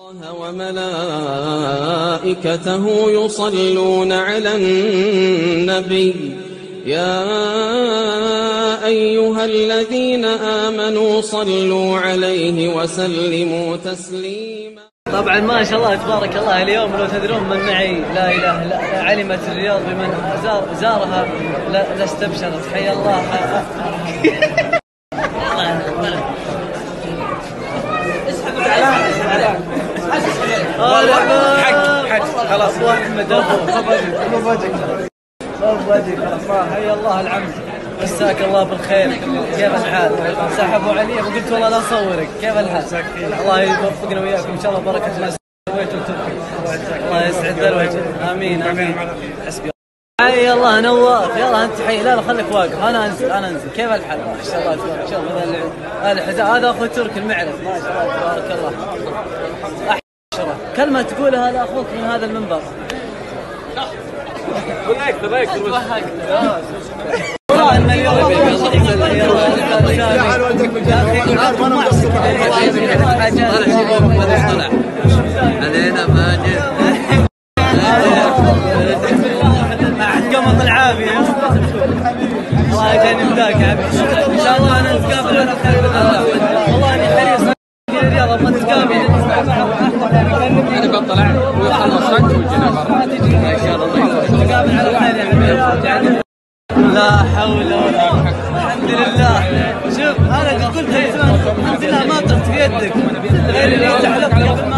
الله وملائكته يصلون على النبي يا أيها الذين آمنوا صلوا عليه وسلموا تسليما. طبعا ما شاء الله تبارك الله، اليوم لو تدرون من معي لا إله إلا علمت الرياض بمن زارها لاستبشرت. حي الله. حق خلاص ابو احمد ابو وجهك خلاص. حي الله العمد، مساك الله بالخير. كيف الحال؟ سحبوا علي وقلت والله لا اصورك. كيف الحال؟ الله يوفقنا وياكم ان شاء الله. بركه ما سويتوا تركي. الله يسعد ذا الوجه. امين امين. حسبي. حي الله نواف. يلا انت حي. لا خليك واقف. انا انزل. كيف الحال؟ ما شاء الله تبارك. شوف هذا الحذاء هذا اخو ترك المعرف. ما شاء الله تبارك الله. كلمة تقولها لأخوك من هذا المنبر. والله إن اليوم علينا ماجد أحد قمط العافية. الله يجعلني بداك يا حبيبي. إن شاء الله أنا نتقابل على خير. والله إني حريص الرياض أبغى نتقابل. أنا بطلع ويخلص رد وجينا برا. إن شاء الله نتقابل على خير يا حبيبي. لا حول ولا قوة. الحمد لله. شوف أنا قلت لك الحمد لله ما طحت في يدك غير اللي تعلق قبل ما.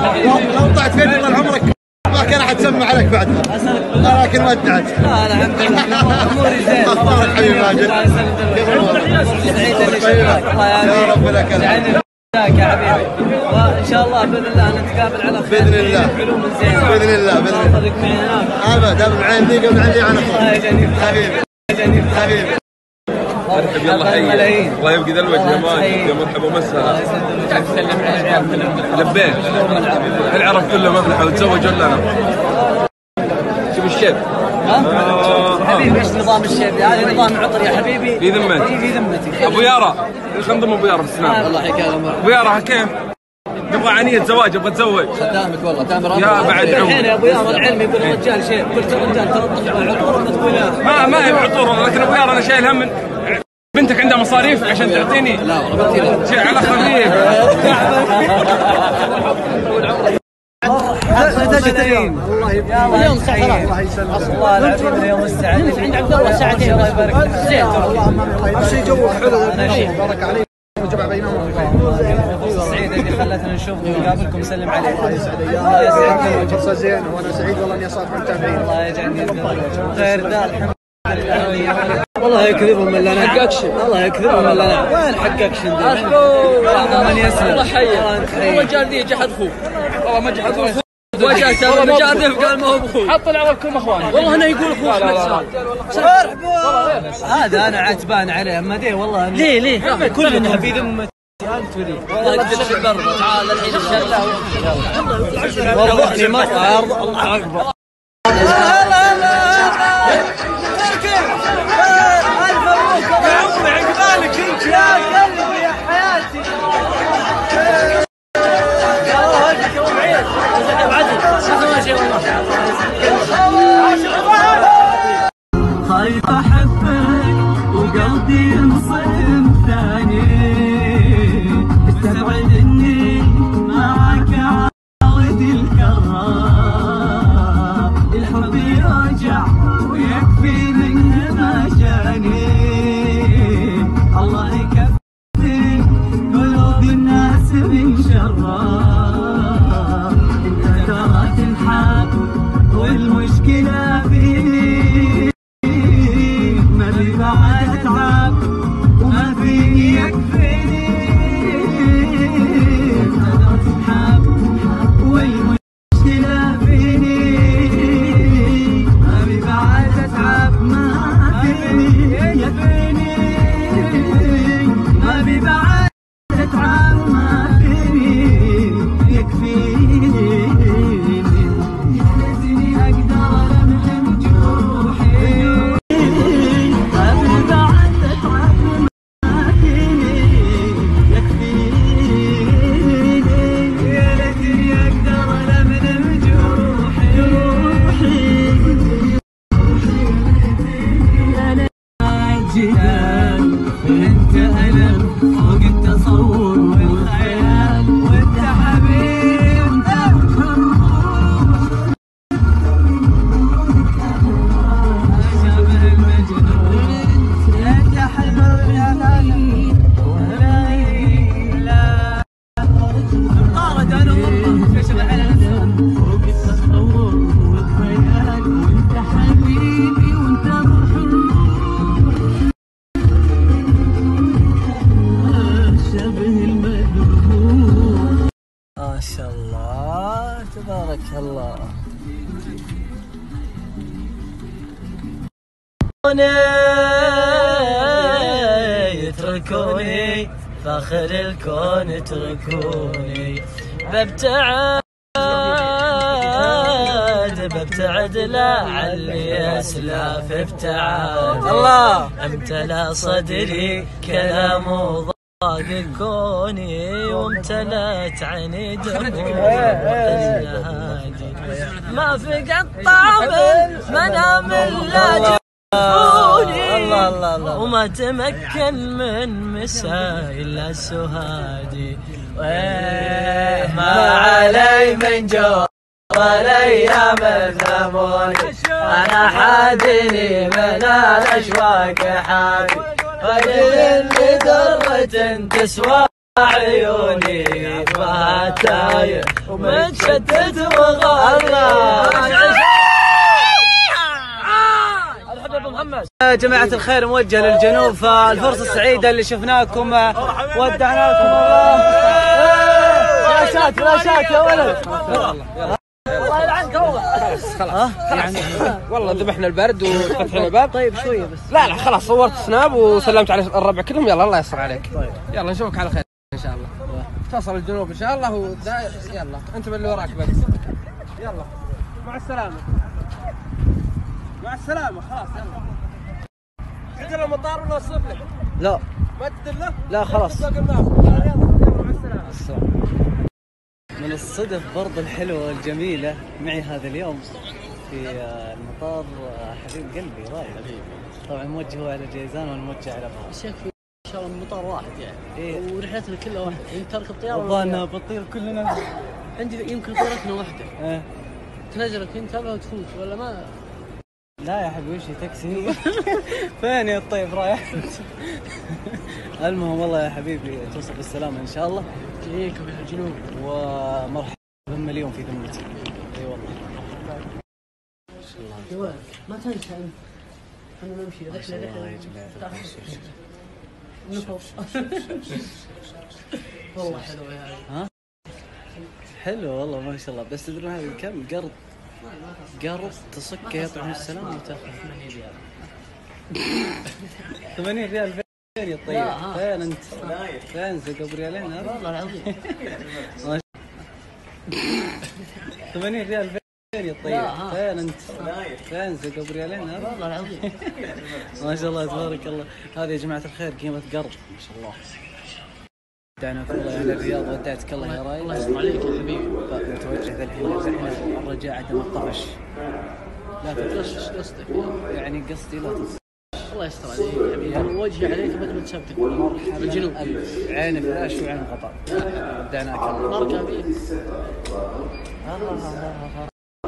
لو طحت في يدي طال عمرك ما كان أحد سمع عليك بعدها. أسألك بالله. لكن ما ادعت. لا الحمد لله أموري زين. أخبارك حبيبي ماجد؟ الله يسلمك. سعيد اللي شفناك. الله يا رب لك الحمد. يا حبيبي. وان شاء الله باذن الله نتقابل على خير. باذن الله. علوم زينه. باذن الله. باذن الله. خذك معي هناك. ابد ابد معين ذيك ومن عندي انا اخوك. حبيبي حبيبي. مرحبا يلا حي. الله يبقي ذا الوجه يا ماجد. يا مرحبا ومسهلا. تسلم على العيال كلهم. لبيت العرب كلهم افلحوا وتزوجوا لنا. شوف الشيب. حبيبي ايش نظام الشيب؟ هذا نظام عطر يا حبيبي. في ذمتي. في ذمتي. ابو يارا خلينا نضم ابو يارا في السناب. الله يحييك يا مرحبا. ابو يارا كيف؟ نبغى عنية زواج. ابغى اتزوج. خدامك والله تامر. يا بعد الحين يا ابو يارا العلم يقول الرجال شيء. قلت الرجال تلطف بالعطور وانت تقول ما هي بعطور، لكن ابو يارا انا شايل هم من بنتك عندها مصاريف عشان تعطيني. لا والله شيء على خفيف. الله يبارك. اليوم سعيد. الله يسلمك. الله العظيم اليوم السعيد. عند عبد الله ساعتين. الله يبارك لك. زين شيء جوك حلو. بارك عليك وجمع بينهم. سعيد اللي خلتنا نشوف ونقابلكم. سلم عليك. الله يسعد ايامك. فرصه زين وانا سعيد والله اني اصافح المتابعين. الله يجعلني خير ذا. الحمد لله. والله يكذبهم من لنا حق اكشن. والله يكذبهم من لنا. وين حق اكشن؟ من يسلم. الله حيه. والله جار ذي جحد اخوه. والله ما جحد اخوه. وجهت الرجال ذي قال ما هو اخوه. حط العرب كلهم اخوان. والله انه يقول اخوه احمد سعد. هذا انا عتبان عليه. اما ذي والله ليه كلنا في ذمتي. انت ولي والله يقدر برا. تعال الحين ان شاء الله. وضعني مره. الله اكبر. خايف احبك وقلبي ينصدم ثاني. استبعد اني معك عاود الكرار. تبارك الله. يتركوني فاخر الكون اتركوني ببتعد لعلي اسلاف ابتعاد. الله امتلأ صدري كلام ضاق كوني وامتلأت عيني دموع هادي ما في قطع منام الا الله وما تمكن من مسائل السهادي ما علي من جور الايام ثموني انا حادني من الاشواق حادي رجل لدرة تسوى عيوني فاتاي ومتشتت وغالي. يا جماعة الخير موجه للجنوب، فالفرصة السعيدة اللي شفناكم ودعناكم. الله فلاشات يا ولد. الله يلعنك والله. خلاص يعني والله ذبحنا البرد وفتحنا الباب. طيب شوية بس. لا خلاص صورت سناب وسلمت على الربع كلهم. يلا الله يستر عليك. طيب يلا نشوفك على خير ان شاء الله. تصل الجنوب ان شاء الله يلا انت باللي وراك بس. يلا مع السلامة. مع السلامة خلاص يلا. تدري المطار ولا اوصف لك؟ لا ما تدري؟ لا خلاص. من الصدف برضه الحلوة والجميلة معي هذا اليوم في المطار حبيب قلبي رايد. طبعا موجه هو على جيزان وانا موجه على بها. بس يكفي ان شاء الله المطار واحد يعني. إيه؟ ورحلتنا كلها واحدة. انت تركب طيارة ولا بنطير كلنا؟ عندي يمكن طيارتنا واحدة. تنزلك انت تبغى وتفوت ولا ما؟ لا يا حبيبي وش تاكسي؟ فين يا الطيب رايح؟ المهم والله يا حبيبي توصل بالسلامة ان شاء الله. جيك في الجنوب ومرحبا مليون في ذمتك. اي والله. ما تنسى احنا نمشي رحلة يا جماعة. والله حلو يا ها؟ حلو والله ما شاء الله. بس تدرون هذه كم قرض تصك يطعم السلام وتاخذ 80 ريال. فين يا طيب؟ فين انت؟ فين زق بريالين هذا؟ والله العظيم 80 ريال. فين يا طيب؟ فين انت؟ فين زق بريالين هذا؟ والله العظيم ما شاء الله تبارك الله. هذه يا جماعة الخير قيمة قرض ما شاء الله. ودعنا الله اهل الرياض ودعتك الله يا راي. الله يستر عليك يا حبيبي. نتوجه الحين الرجاء عدم الطفش. لا تطفش قصدك يعني قصدي لا تطفش. الله يستر عليك يا حبيبي. وجهي عليك بدل تثبتك بالجنوب. عين فلاش وعين غطاء. ودعناك الله. بارك فيك.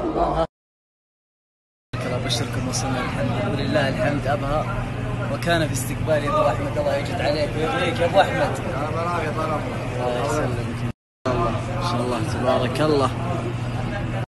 الله ابشركم وصلنا الحمد لله الحمد ابها. وكان في استقبالي ابو احمد. الله يجد عليك ويرضيك يا ابو احمد. الله يسلمك. الله ما شاء الله تبارك الله.